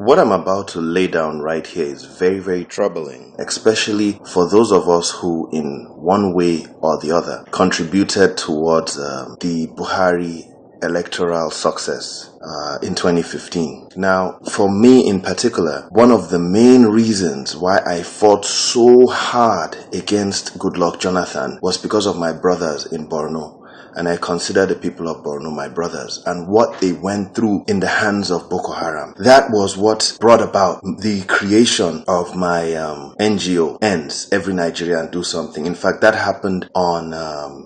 What I'm about to lay down right here is very, very troubling, especially for those of us who, in one way or the other, contributed towards the Buhari electoral success in 2015. Now, for me in particular, one of the main reasons why I fought so hard against Goodluck Jonathan was because of my brothers in Borno. And I consider the people of Borno my brothers and what they went through in the hands of Boko Haram. That was what brought about the creation of my NGO, Ends Every Nigerian Do Something. In fact, that happened on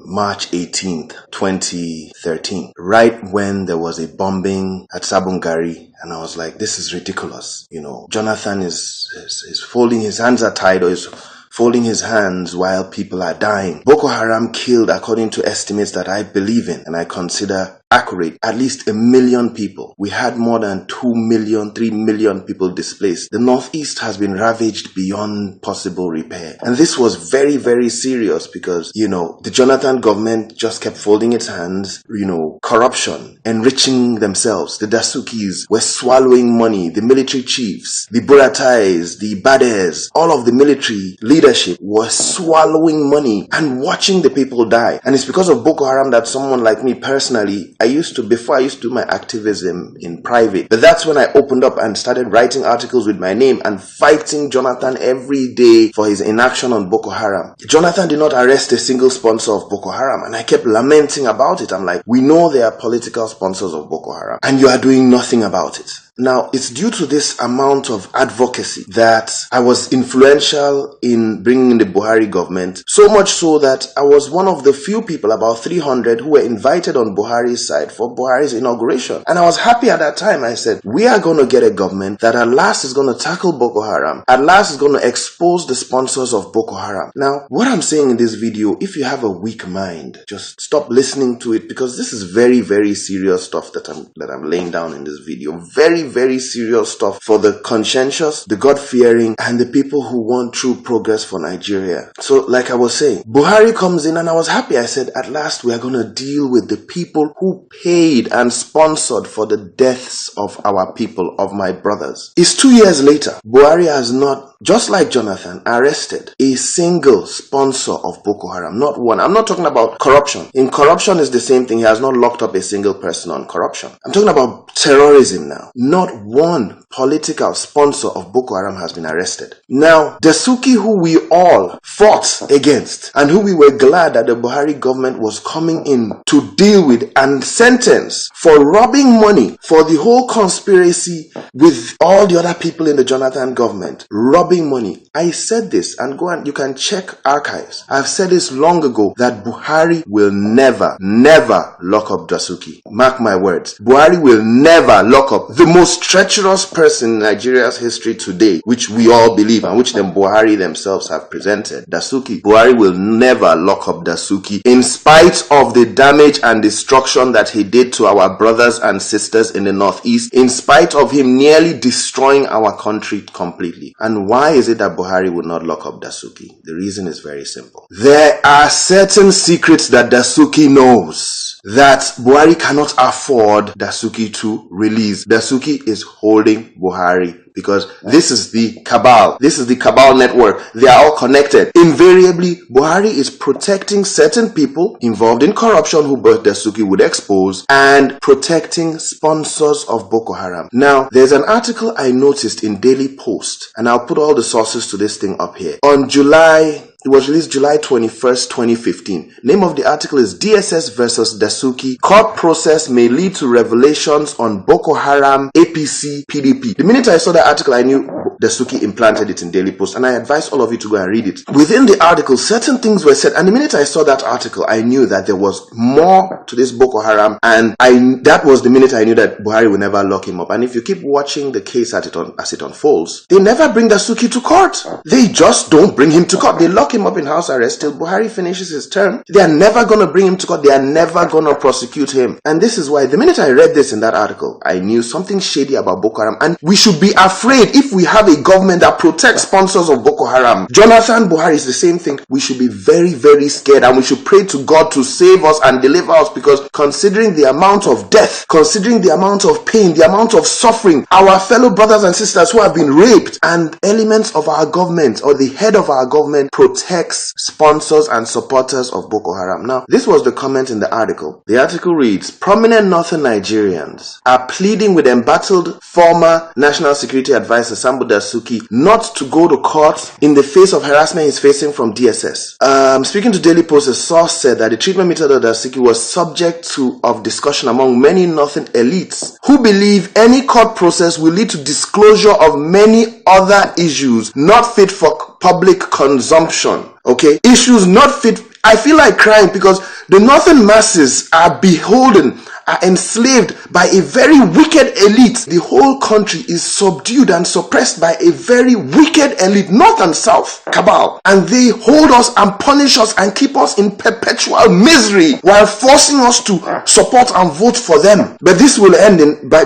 March 18th, 2013, right when there was a bombing at Sabungari. And I was like, this is ridiculous. You know, Jonathan is folding, his hands are tied, or is folding his hands while people are dying. Boko Haram killed, according to estimates that I believe in and I consider accurate, at least 1 million people. We had more than 2 million, 3 million people displaced. The Northeast has been ravaged beyond possible repair. And this was very, very serious because, you know, the Jonathan government just kept folding its hands, you know, corruption, enriching themselves. The Dasukis were swallowing money. The military chiefs, the Buratais, the Bades, all of the military leadership was swallowing money and watching the people die. And it's because of Boko Haram that someone like me personally, before I used to do my activism in private, but that's when I opened up and started writing articles with my name and fighting Jonathan every day for his inaction on Boko Haram. Jonathan did not arrest a single sponsor of Boko Haram, and I kept lamenting about it. I'm like, we know they are political sponsors of Boko Haram, and you are doing nothing about it. Now, it's due to this amount of advocacy that I was influential in bringing in the Buhari government, so much so that I was one of the few people, about 300, who were invited on Buhari's side for Buhari's inauguration. And I was happy at that time. I said, we are going to get a government that at last is going to tackle Boko Haram, at last is going to expose the sponsors of Boko Haram. Now, what I'm saying in this video, if you have a weak mind, just stop listening to it, because this is very, very serious stuff that I'm laying down in this video. Very, very serious stuff for the conscientious, the God-fearing, and the people who want true progress for Nigeria. So, like I was saying, Buhari comes in and I was happy. I said, at last we are going to deal with the people who paid and sponsored for the deaths of our people, of my brothers. It's 2 years later. Buhari has not, just like Jonathan, arrested a single sponsor of Boko Haram. Not one. I'm not talking about corruption. In corruption is the same thing. He has not locked up a single person on corruption. I'm talking about terrorism now. Not one political sponsor of Boko Haram has been arrested. Now, Dasuki, who we all fought against and who we were glad that the Buhari government was coming in to deal with and sentence for robbing money for the whole conspiracy with all the other people in the Jonathan government, robbing money. I said this, and go and you can check archives. I've said this long ago, that Buhari will never lock up Dasuki. Mark my words. Buhari will never lock up the most treacherous person in Nigeria's history today, which we all believe and which the Buhari themselves have presented. Dasuki. Buhari will never lock up Dasuki, in spite of the damage and destruction that he did to our brothers and sisters in the Northeast, in spite of him nearly destroying our country completely. And why is it that Buhari would not lock up Dasuki? The reason is very simple. There are certain secrets that Dasuki knows that Buhari cannot afford Dasuki to release. Dasuki is holding Buhari because this is the cabal. This is the cabal network. They are all connected. Invariably, Buhari is protecting certain people involved in corruption who Dasuki would expose, and protecting sponsors of Boko Haram. Now, there's an article I noticed in Daily Post, and I'll put all the sources to this thing up here. It was released July 21st, 2015. Name of the article is DSS versus Dasuki. Court process may lead to revelations on Boko Haram, APC, PDP. The minute I saw that article, I knew Dasuki implanted it in Daily Post, and I advise all of you to go and read it. Within the article, certain things were said, and the minute I saw that article, I knew that there was more to this Boko Haram, and that was the minute I knew that Buhari would never lock him up. And if you keep watching the case as it unfolds, they never bring Dasuki to court. They just don't bring him to court. They lock him up in house arrest till Buhari finishes his term. They are never going to bring him to court. They are never going to prosecute him. And this is why the minute I read this in that article, I knew something shady about Boko Haram, and we should be afraid if we have have a government that protects sponsors of Boko Haram. Jonathan Buhari is the same thing. We should be very, very scared, and we should pray to God to save us and deliver us, because considering the amount of death, considering the amount of pain, the amount of suffering, our fellow brothers and sisters who have been raped, and elements of our government, or the head of our government, protects sponsors and supporters of Boko Haram. Now, this was the comment in the article. The article reads, prominent northern Nigerians are pleading with embattled former National Security Advisor Sambo Dasuki not to go to court in the face of harassment he's facing from DSS. Speaking to Daily Post, a source said that the treatment method of Dasuki was subject of discussion among many northern elites who believe any court process will lead to disclosure of many other issues not fit for public consumption. Okay, issues not fit. I feel like crying because the northern masses are beholden, are enslaved by a very wicked elite. The whole country is subdued and suppressed by a very wicked elite, north and south, cabal. And they hold us and punish us and keep us in perpetual misery while forcing us to support and vote for them. But this will end by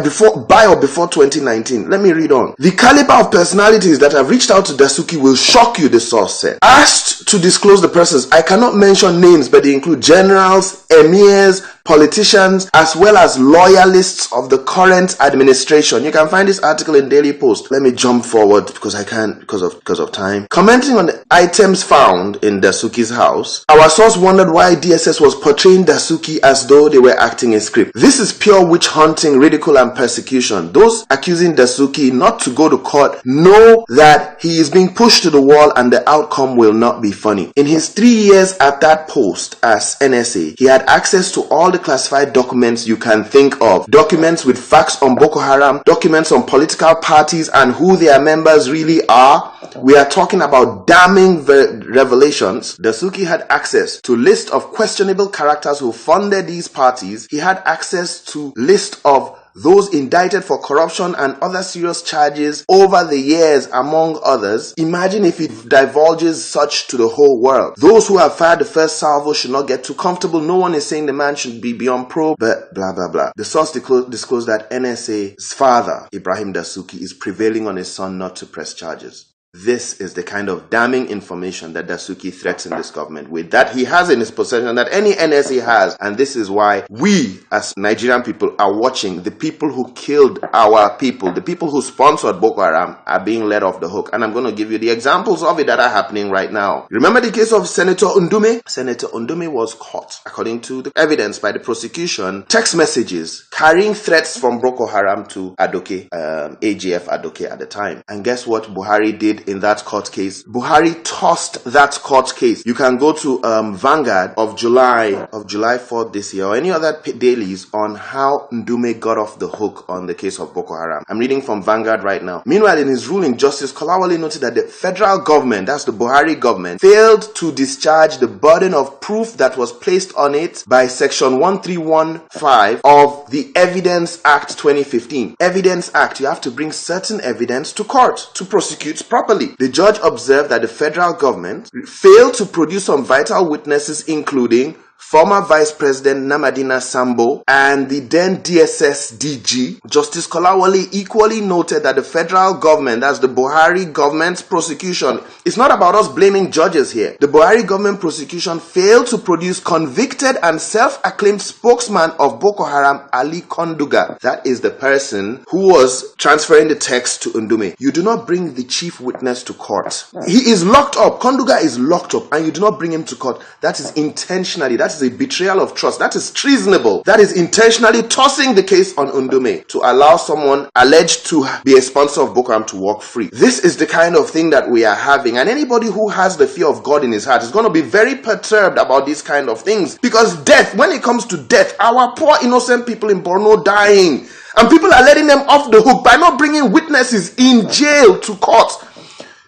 or before 2019. Let me read on. The caliber of personalities that have reached out to Dasuki will shock you, the source said. Asked to disclose the persons, I cannot mention names, but they include generals, emirs, politicians, as well as loyalists of the current administration. You can find this article in Daily Post. Let me jump forward because I can't because of time. Commenting on the items found in Dasuki's house, our source wondered why DSS was portraying Dasuki as though they were acting in script. This is pure witch hunting, ridicule, and persecution. Those accusing Dasuki not to go to court know that he is being pushed to the wall and the outcome will not be funny. In his 3 years at that post as NSA, he had access to all the classified documents you can think of. Documents with facts on Boko Haram, documents on political parties and who their members really are. We are talking about damning revelations. Dasuki had access to list of questionable characters who funded these parties. He had access to list of those indicted for corruption and other serious charges over the years, among others. Imagine if it divulges such to the whole world. Those who have fired the first salvo should not get too comfortable. No one is saying the man should be beyond probe, but blah blah blah. The source disclosed that NSA's father, Ibrahim Dasuki, is prevailing on his son not to press charges. This is the kind of damning information that Dasuki threatens this government with, that he has in his possession, that any NSA has. And this is why we as Nigerian people are watching. The people who killed our people, the people who sponsored Boko Haram, are being let off the hook. And I'm going to give you the examples of it that are happening right now. Remember the case of Senator Ndume? Senator Ndume was caught, according to the evidence by the prosecution, text messages carrying threats from Boko Haram to Adoke, AGF Adoke at the time. And guess what Buhari did in that court case? Buhari tossed that court case. You can go to Vanguard of July 4th this year, or any other dailies on how Ndume got off the hook on the case of Boko Haram. I'm reading from Vanguard right now. Meanwhile, in his ruling, Justice Kolawole noted that the federal government, that's the Buhari government, failed to discharge the burden of proof that was placed on it by Section 1315 of the Evidence Act 2015. Evidence Act, you have to bring certain evidence to court to prosecute properly. The judge observed that the federal government failed to produce some vital witnesses, including former Vice President Namadina Sambo and the then DSS DG. Justice Kolawole equally noted that the federal government, that's the Buhari government's prosecution, it's not about us blaming judges here. The Buhari government prosecution failed to produce convicted and self-acclaimed spokesman of Boko Haram, Ali Konduga. That is the person who was transferring the text to Ndume. You do not bring the chief witness to court. He is locked up. Konduga is locked up, and you do not bring him to court. That is intentionally. That is a betrayal of trust. That is treasonable. That is intentionally tossing the case on Ndume to allow someone alleged to be a sponsor of Boko Haram to walk free. This is the kind of thing that we are having, and anybody who has the fear of God in his heart is going to be very perturbed about these kind of things, because death, when it comes to death, our poor innocent people in Borno dying, and people are letting them off the hook by not bringing witnesses in jail to court.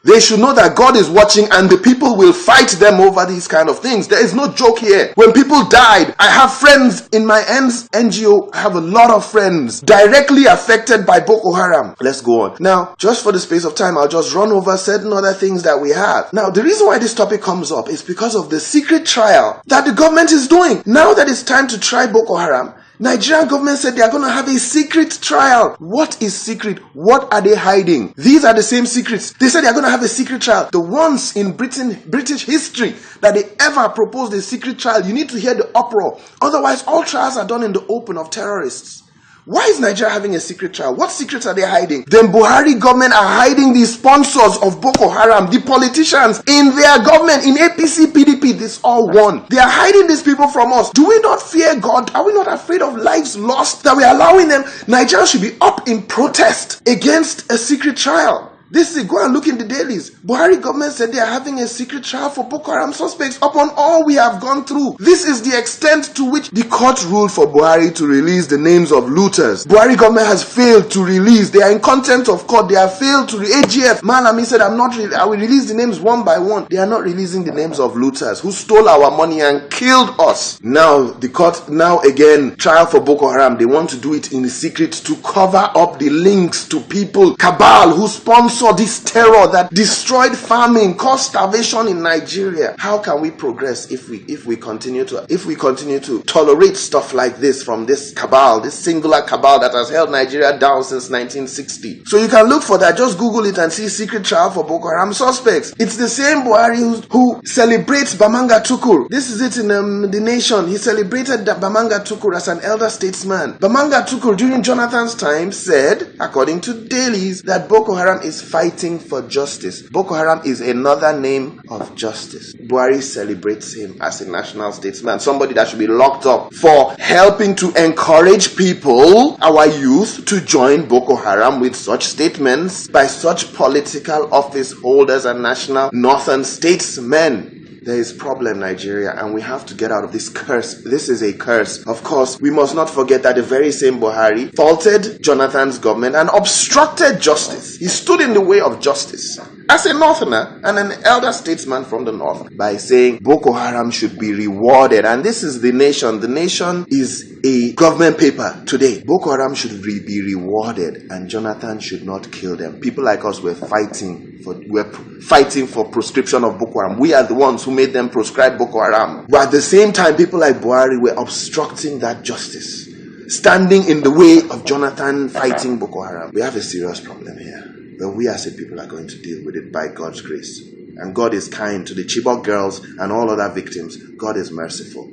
They should know that God is watching, and the people will fight them over these kind of things. There is no joke here. When people died, I have friends in my NGO. I have a lot of friends directly affected by Boko Haram. Let's go on. Now, just for the space of time, I'll just run over certain other things that we have. Now, the reason why this topic comes up is because of the secret trial that the government is doing. Now that it's time to try Boko Haram, Nigerian government said they are going to have a secret trial. What is secret? What are they hiding? These are the same secrets. They said they are going to have a secret trial. The ones in British history that they ever proposed a secret trial, you need to hear the uproar. Otherwise, all trials are done in the open of terrorists. Why is Nigeria having a secret trial? What secrets are they hiding? The Buhari government are hiding the sponsors of Boko Haram, the politicians in their government, in APC, PDP, this all one. They are hiding these people from us. Do we not fear God? Are we not afraid of lives lost that we are allowing them? Nigeria should be up in protest against a secret trial. This is, go and look in the dailies. Buhari government said they are having a secret trial for Boko Haram suspects upon all we have gone through. This is the extent to which the court ruled for Buhari to release the names of looters. Buhari government has failed to release. They are in contempt of court. They have failed to AGF. Malami said, I will release the names one by one. They are not releasing the names of looters who stole our money and killed us. Now, the court, now again, trial for Boko Haram. They want to do it in secret to cover up the links to people, cabal, who sponsor this terror that destroyed farming, caused starvation in Nigeria. How can we progress if we continue to tolerate stuff like this from this cabal, this singular cabal that has held Nigeria down since 1960? So you can look for that. Just Google it and see secret trial for Boko Haram suspects. It's the same Buhari who celebrates Bamanga Tukur. This is it in The Nation. He celebrated Bamanga Tukur as an elder statesman. Bamanga Tukur during Jonathan's time said, according to dailies, that Boko Haram is fighting for justice. Boko Haram is another name of justice. Buhari celebrates him as a national statesman, somebody that should be locked up for helping to encourage people, our youth, to join Boko Haram with such statements by such political office holders and national northern statesmen. There is problem, Nigeria, and we have to get out of this curse. This is a curse. Of course, we must not forget that the very same Buhari faulted Jonathan's government and obstructed justice. He stood in the way of justice as a northerner and an elder statesman from the north by saying Boko Haram should be rewarded. And this is The Nation. The Nation is a government paper today. Boko Haram should be rewarded and Jonathan should not kill them. People like us were fighting for proscription of Boko Haram. We are the ones who made them proscribe Boko Haram. But at the same time, people like Buhari were obstructing that justice, standing in the way of Jonathan fighting Boko Haram. We have a serious problem here. But we as a people are going to deal with it by God's grace. And God is kind to the Chibok girls and all other victims. God is merciful.